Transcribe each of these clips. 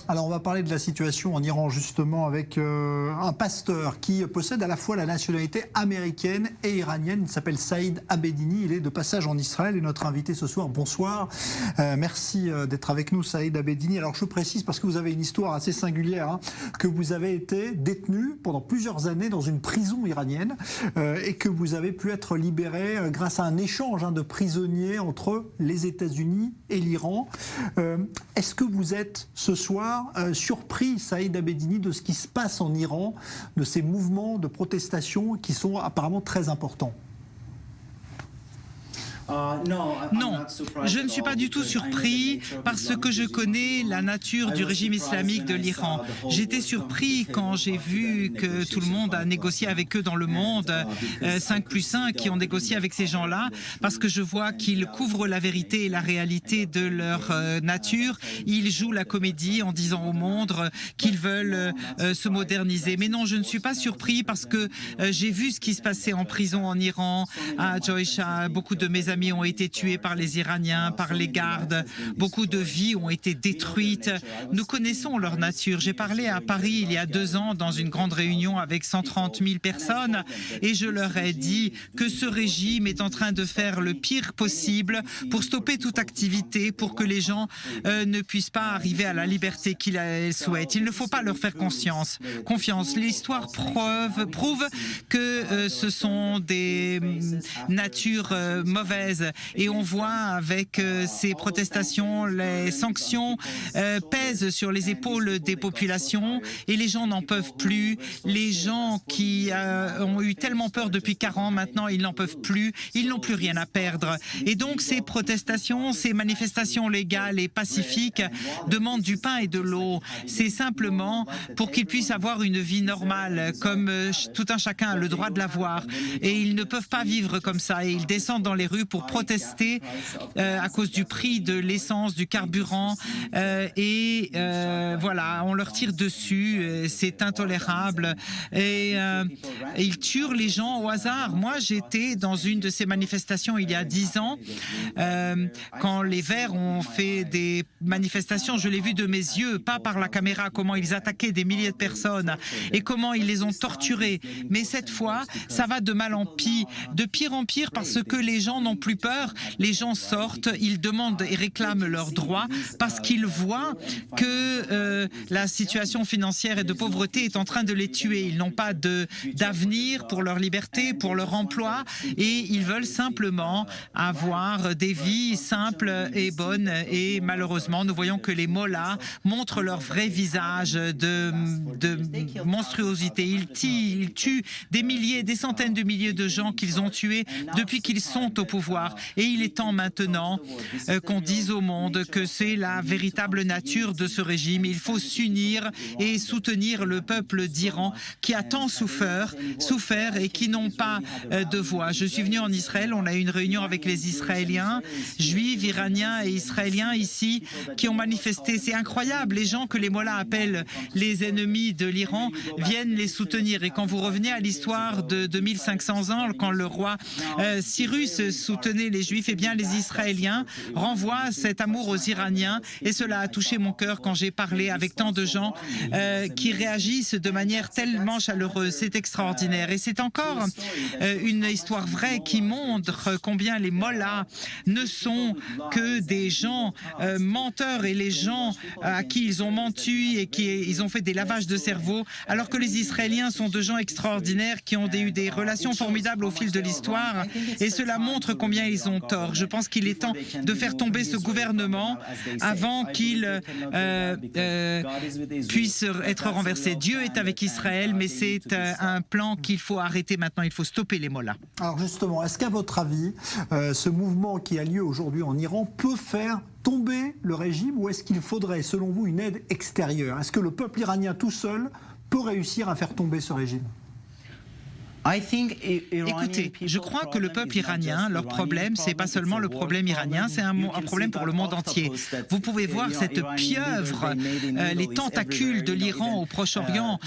Alors on va parler de la situation en Iran justement avec un pasteur qui possède à la fois la nationalité américaine et iranienne. Il s'appelle Saïd Abedini, il est de passage en Israël et notre invité ce soir. Bonsoir, merci d'être avec nous Saïd Abedini. Alors je précise parce que vous avez une histoire assez singulière, hein, que vous avez été détenu pendant plusieurs années dans une prison iranienne et que vous avez pu être libéré grâce à un échange de prisonniers entre les États-Unis et l'Iran. Est-ce que vous êtes ce soir surpris, Saïd Abedini, de ce qui se passe en Iran, de ces mouvements de protestation qui sont apparemment très importants? Non, je ne suis pas du tout surpris parce que je connais la nature du régime islamique de l'Iran. J'étais surpris quand j'ai vu que tout le monde a négocié avec eux dans le monde, 5+1 qui ont négocié avec ces gens-là, parce que je vois qu'ils couvrent la vérité et la réalité de leur nature. Ils jouent la comédie en disant au monde qu'ils veulent se moderniser. Mais non, je ne suis pas surpris parce que j'ai vu ce qui se passait en prison en Iran, à Joisha. Beaucoup de mes amis ont été tués par les Iraniens, par les gardes. Beaucoup de vies ont été détruites. Nous connaissons leur nature. J'ai parlé à Paris il y a 2 ans dans une grande réunion avec 130 000 personnes et je leur ai dit que ce régime est en train de faire le pire possible pour stopper toute activité, pour que les gens ne puissent pas arriver à la liberté qu'ils souhaitent. Il ne faut pas leur faire confiance. L'histoire prouve que ce sont des natures mauvaises. Et on voit avec ces protestations, les sanctions pèsent sur les épaules des populations et les gens n'en peuvent plus. Les gens qui ont eu tellement peur depuis 40 ans, maintenant ils n'en peuvent plus, ils n'ont plus rien à perdre. Et donc ces protestations, ces manifestations légales et pacifiques demandent du pain et de l'eau. C'est simplement pour qu'ils puissent avoir une vie normale, comme tout un chacun a le droit de l'avoir. Et ils ne peuvent pas vivre comme ça et ils descendent dans les rues pour protester à cause du prix de l'essence, du carburant voilà, on leur tire dessus, c'est intolérable et ils tuent les gens au hasard. Moi j'étais dans une de ces manifestations il y a 10 ans quand les Verts ont fait des manifestations, je l'ai vu de mes yeux, pas par la caméra, comment ils attaquaient des milliers de personnes et comment ils les ont torturés. Mais cette fois ça va de mal en pis, de pire en pire parce que les gens n'ont plus peur, les gens sortent, ils demandent et réclament leurs droits parce qu'ils voient que la situation financière et de pauvreté est en train de les tuer. Ils n'ont pas d'avenir pour leur liberté, pour leur emploi et ils veulent simplement avoir des vies simples et bonnes et malheureusement nous voyons que les mollahs montrent leur vrai visage de monstruosité. Ils tuent des milliers, des centaines de milliers de gens qu'ils ont tués depuis qu'ils sont au pouvoir. Et il est temps maintenant qu'on dise au monde que c'est la véritable nature de ce régime. Il faut s'unir et soutenir le peuple d'Iran qui a tant souffert et qui n'ont pas de voix. Je suis venu en Israël, on a eu une réunion avec les Israéliens, juifs, iraniens et israéliens ici qui ont manifesté. C'est incroyable, les gens que les mollahs appellent les ennemis de l'Iran viennent les soutenir. Et quand vous revenez à l'histoire de 2500 ans, quand le roi Cyrus soutenait les Juifs, eh bien les Israéliens renvoient cet amour aux Iraniens et cela a touché mon cœur quand j'ai parlé avec tant de gens qui réagissent de manière tellement chaleureuse. C'est extraordinaire et c'est encore une histoire vraie qui montre combien les mollahs ne sont que des gens menteurs et les gens à qui ils ont menti et ils ont fait des lavages de cerveau, alors que les Israéliens sont de gens extraordinaires qui ont eu des relations formidables au fil de l'histoire et cela montre combien ils ont tort. Je pense qu'il est temps de faire tomber ce gouvernement avant qu'il puisse être renversé. Dieu est avec Israël, mais c'est un plan qu'il faut arrêter maintenant. Il faut stopper les mollahs. Alors justement, est-ce qu'à votre avis, ce mouvement qui a lieu aujourd'hui en Iran peut faire tomber le régime ou est-ce qu'il faudrait, selon vous, une aide extérieure? Est-ce que le peuple iranien tout seul peut réussir à faire tomber ce régime? Écoutez, je crois que le peuple iranien, leur problème, c'est pas seulement le problème iranien, c'est un problème pour le monde entier. Vous pouvez voir cette pieuvre, les tentacules de l'Iran au Proche-Orient,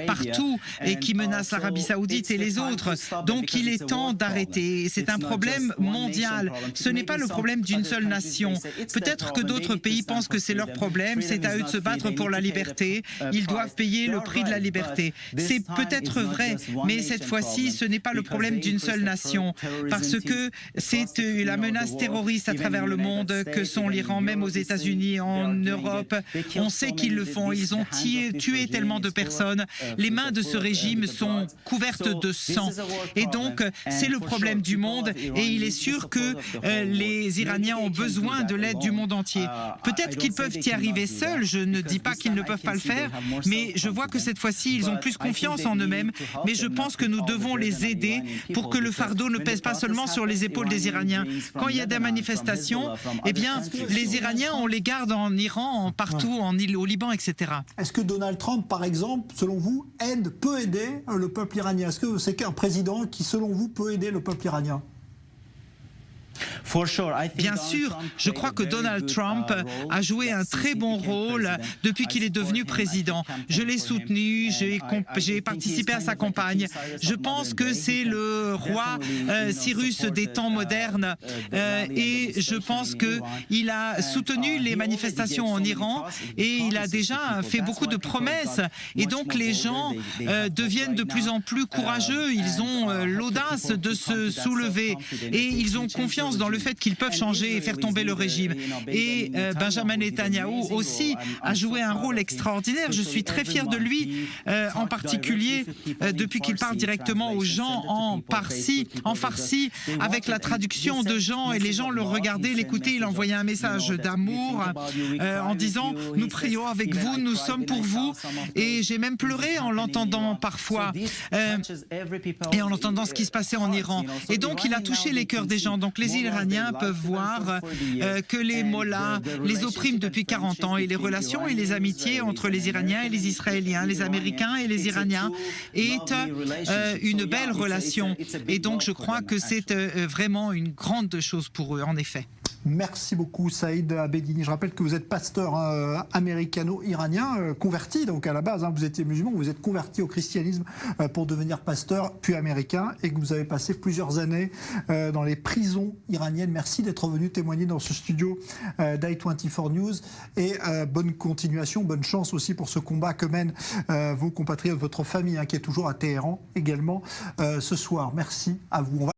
partout, et qui menace l'Arabie Saoudite et les autres. Donc il est temps d'arrêter. C'est un problème mondial. Ce n'est pas le problème d'une seule nation. Peut-être que d'autres pays pensent que c'est leur problème, c'est à eux de se battre pour la liberté. Ils doivent payer le prix de la liberté. C'est peut-être vrai, mais cette fois-ci, ce n'est pas le problème d'une seule nation, parce que c'est la menace terroriste à travers le monde que sont l'Iran, même aux États-Unis, en Europe. On sait qu'ils le font. Ils ont tué tellement de personnes. Les mains de ce régime sont couvertes de sang. Et donc, c'est le problème du monde. Et il est sûr que les Iraniens ont besoin de l'aide du monde entier. Peut-être qu'ils peuvent y arriver seuls. Je ne dis pas qu'ils ne peuvent pas le faire, mais je vois que cette fois-ci, ils ont plus confiance en eux-mêmes. Mais je pense que nous devons les aider pour que le fardeau ne pèse pas seulement sur les épaules des Iraniens. Quand il y a des manifestations, eh bien, les Iraniens, on les garde en Iran, partout, au Liban, etc. Est-ce que Donald Trump, par exemple, selon vous, peut aider le peuple iranien? Est-ce que c'est un président qui, selon vous, peut aider le peuple iranien? Bien sûr, je crois que Donald Trump a joué un très bon rôle depuis qu'il est devenu président. Je l'ai soutenu, j'ai participé à sa campagne. Je pense que c'est le roi Cyrus des temps modernes et je pense qu'il a soutenu les manifestations en Iran et il a déjà fait beaucoup de promesses. Et donc les gens deviennent de plus en plus courageux. Ils ont l'audace de se soulever et ils ont confiance dans le fait qu'ils peuvent changer et faire tomber le régime. Et Benjamin Netanyahou aussi a joué un rôle extraordinaire. Je suis très fier de lui, en particulier depuis qu'il parle directement aux gens en farsi, avec la traduction de gens, et les gens le regardaient, l'écoutaient, il envoyait un message d'amour en disant « Nous prions avec vous, nous sommes pour vous ». Et j'ai même pleuré en l'entendant parfois, et en entendant ce qui se passait en Iran. Et donc il a touché les cœurs des gens. Donc les Iraniens peuvent voir que les mollahs les oppriment depuis 40 ans et les relations et les amitiés entre les Iraniens et les Israéliens, les Américains et les Iraniens est une belle relation. Et donc je crois que c'est vraiment une grande chose pour eux, en effet. Merci beaucoup Saïd Abedini. Je rappelle que vous êtes pasteur américano-iranien, converti, donc à la base, vous étiez musulman, vous êtes converti au christianisme pour devenir pasteur, puis américain, et que vous avez passé plusieurs années dans les prisons iraniennes. Merci d'être venu témoigner dans ce studio d'i24 News, et bonne continuation, bonne chance aussi pour ce combat que mènent vos compatriotes, votre famille qui est toujours à Téhéran également ce soir. Merci à vous.